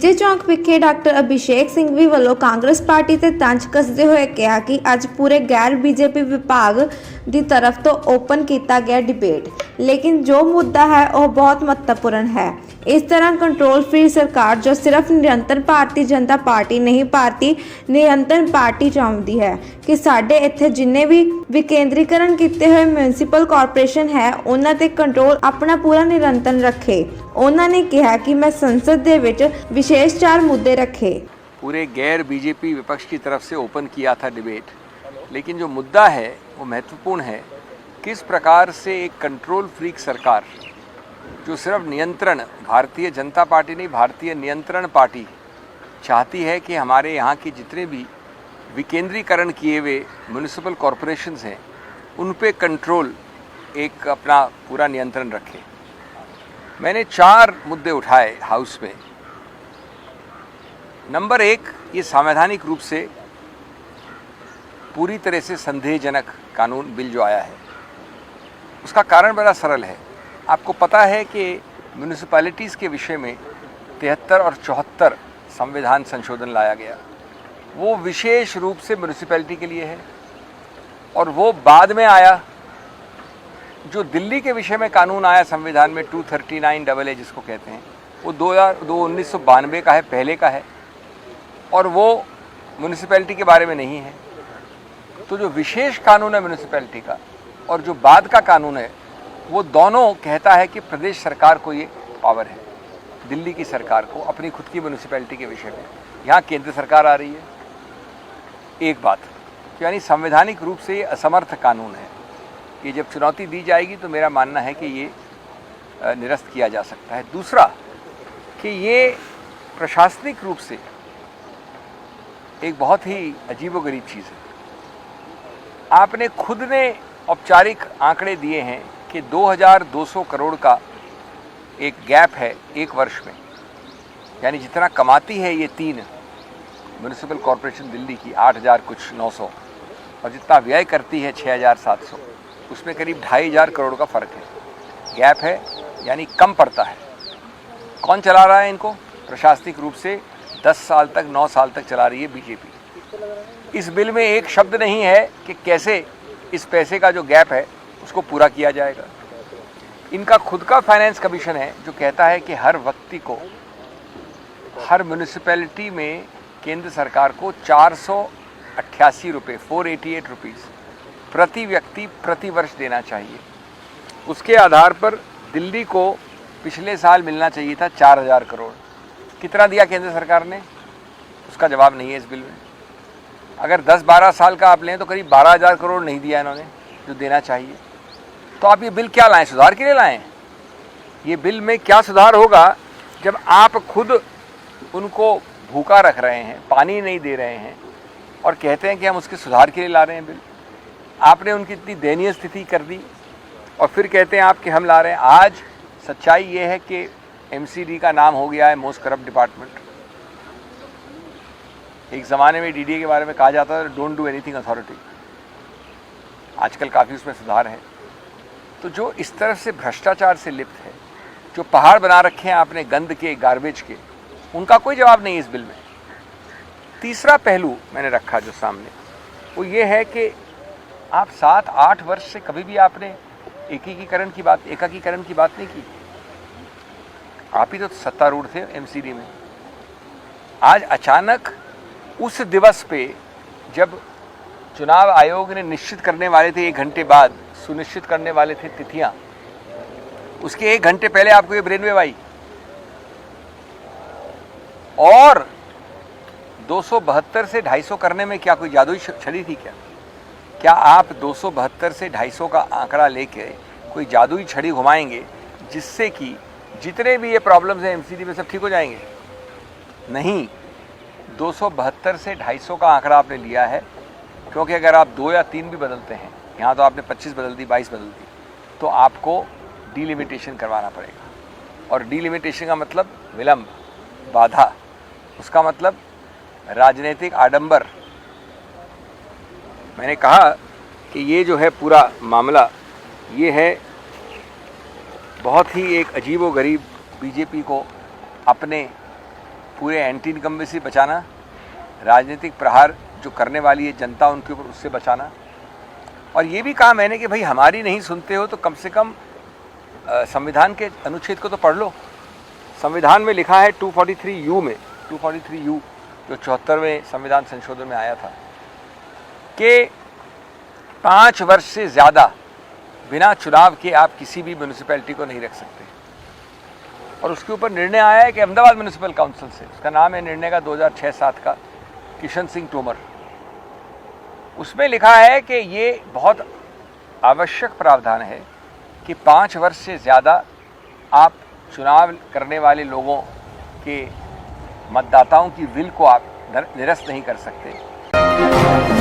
ਵਿਜੇ ਚੌਂਕ ਵਿਖੇ ਡਾਕਟਰ ਅਭਿਸ਼ੇਕ ਸਿੰਘਵੀ ਵੱਲੋਂ ਕਾਂਗਰਸ ਪਾਰਟੀ ਤੇ ਤੰਜ ਕੱਸਦੇ ਹੋਏ ਕਿਹਾ ਕਿ ਅੱਜ ਪੂਰੇ ਗੈਰ ਬੀਜੇਪੀ ਵਿਭਾਗ ਦੀ ਤਰਫ ਤੋਂ ਓਪਨ ਕੀਤਾ ਗਿਆ ਡਿਬੇਟ, ਲੇਕਿਨ ਜੋ ਮੁੱਦਾ ਹੈ ਉਹ ਬਹੁਤ ਮਹੱਤਵਪੂਰਨ ਹੈ। इस तरह कंट्रोल फ्री सरकार जो सिर्फ निरंतर भारतीय जनता पार्टी नहीं भारती निरंतर पार्टी चाहती है कि साडे इत्थे जिन्ने भी विकेंद्रीकरण किए हुए म्यूनसिपल कॉरपोरेशन है उन्हां ते कंट्रोल अपना पूरा निरंतर रखे। उन्होंने कहा कि मैं संसद दे विच विशेष 4 मुद्दे रखे। पूरे गैर बीजेपी विपक्ष की तरफ से ओपन किया था डिबेट, लेकिन जो मुद्दा है वो महत्वपूर्ण है। किस प्रकार से एक कंट्रोल फ्रीक सरकार जो सिर्फ नियंत्रण, भारतीय जनता पार्टी नहीं भारतीय नियंत्रण पार्टी चाहती है कि हमारे यहाँ के जितने भी विकेंद्रीकरण किए हुए म्यूनिसिपल कॉरपोरेशंस हैं उन पे कंट्रोल एक अपना पूरा नियंत्रण रखे। मैंने 4 मुद्दे उठाए हाउस में। नंबर 1, ये संवैधानिक रूप से पूरी तरह से संदेहजनक कानून बिल जो आया है, उसका कारण बड़ा सरल है। आपको पता है कि म्यूनिसिपैलिटीज़ के विषय में 73 और 74 संविधान संशोधन लाया गया। वो विशेष रूप से म्यूनिसिपैलिटी के लिए है और वो बाद में आया। जो दिल्ली के विषय में कानून आया संविधान में 239AA जिसको कहते हैं, वो 1992 का है, पहले का है, और वो म्यूनिसिपैलिटी के बारे में नहीं है। तो जो विशेष कानून है म्यूनिसिपैलिटी का और जो बाद का कानून है, वो दोनों कहता है कि प्रदेश सरकार को ये पावर है, दिल्ली की सरकार को अपनी खुद की म्यूनिसिपैलिटी के विषय में। यहाँ केंद्र सरकार आ रही है। एक बात, यानी संवैधानिक रूप से ये असमर्थ कानून है। ये जब चुनौती दी जाएगी तो मेरा मानना है कि ये निरस्त किया जा सकता है। दूसरा कि ये प्रशासनिक रूप से एक बहुत ही अजीबोगरीब चीज़ है। आपने खुद ने औपचारिक आंकड़े दिए हैं कि 2200 करोड़ का एक गैप है एक वर्ष में, यानी जितना कमाती है ये 3 म्यूनिसिपल कॉरपोरेशन दिल्ली की 8000 कुछ 900, और जितना व्यय करती है 6700, उसमें करीब 2500 करोड़ का फ़र्क है, गैप है, यानी कम पड़ता है। कौन चला रहा है इनको? प्रशासनिक रूप से 10 साल तक 9 साल तक चला रही है बीजेपी। इस बिल में एक शब्द नहीं है कि कैसे इस पैसे का जो गैप है उसको पूरा किया जाएगा। इनका खुद का फाइनेंस कमीशन है जो कहता है कि हर व्यक्ति को, हर म्यूनिसिपैलिटी में केंद्र सरकार को 488 रुपये 488 रुपीज़ प्रति व्यक्ति प्रति वर्ष देना चाहिए। उसके आधार पर दिल्ली को पिछले साल मिलना चाहिए था 4000 करोड़। कितना दिया केंद्र सरकार ने? उसका जवाब नहीं है इस बिल में। अगर 10-12 साल का आप लें तो करीब 12000 करोड़ नहीं दिया इन्होंने जो देना चाहिए। तो आप ये बिल क्या लाएं? सुधार के लिए लाएं? ये बिल में क्या सुधार होगा जब आप खुद उनको भूखा रख रहे हैं, पानी नहीं दे रहे हैं और कहते हैं कि हम उसके सुधार के लिए ला रहे हैं बिल। आपने उनकी इतनी दयनीय स्थिति कर दी और फिर कहते हैं आप कि हम ला रहे हैं। आज सच्चाई ये है कि MCD का नाम हो गया है मोस्ट करप्ट डिपार्टमेंट। एक ज़माने में DDA के बारे में कहा जाता था डोंट डू एनीथिंग अथॉरिटी। आजकल काफ़ी उसमें सुधार है। तो जो इस तरफ से भ्रष्टाचार से लिप्त है, जो पहाड़ बना रखे हैं आपने गंद के, गार्बेज के, उनका कोई जवाब नहीं है इस बिल में। तीसरा पहलू मैंने रखा जो सामने, वो ये है कि आप 7-8 वर्ष से कभी भी आपने एकीकरण की बात नहीं की। आप ही तो सत्तारूढ़ थे MCD में। आज अचानक उस दिवस पे जब चुनाव आयोग ने निश्चित करने वाले थे 1 घंटे बाद, सुनिश्चित करने वाले थे तिथियां, उसके 1 घंटे पहले आपको ये ब्रेनवेव आई। और 272 से 250 करने में क्या कोई जादुई छड़ी थी क्या? क्या आप 272 से 250 का आंकड़ा लेके कोई जादुई छड़ी घुमाएंगे जिससे कि जितने भी ये प्रॉब्लम्स हैं MCD में सब ठीक हो जाएंगे? नहीं। 272 से 250 का आंकड़ा आपने लिया है क्योंकि अगर आप 2 या 3 भी बदलते हैं, यहाँ तो आपने 25 बदल दी, 22 बदल दी, तो आपको डिलिमिटेशन करवाना पड़ेगा। और डिलिमिटेशन का मतलब विलंब, बाधा, उसका मतलब राजनीतिक आडंबर। मैंने कहा कि ये जो है पूरा मामला ये है बहुत ही एक अजीबोगरीब बीजेपी को अपने पूरे एंटी इनकम्बेंसी बचाना, राजनीतिक प्रहार जो करने वाली है जनता उनके ऊपर, उससे बचाना। और ये भी कहा मैंने कि भाई हमारी नहीं सुनते हो तो कम से कम संविधान के अनुच्छेद को तो पढ़ लो। संविधान में लिखा है 243U में, 243U जो 74वें संविधान संशोधन में आया था, कि 5 वर्ष से ज़्यादा बिना चुनाव के आप किसी भी म्यूनिसिपैलिटी को नहीं रख सकते। और उसके ऊपर निर्णय आया है कि अहमदाबाद म्यूनिसिपल काउंसिल से, उसका नाम है निर्णय का 2006-7 का, किशन सिंह तोमर। उसमें लिखा है कि ये बहुत आवश्यक प्रावधान है कि 5 वर्ष से ज़्यादा आप चुनाव करने वाले लोगों के, मतदाताओं की विल को आप निरस्त नहीं कर सकते।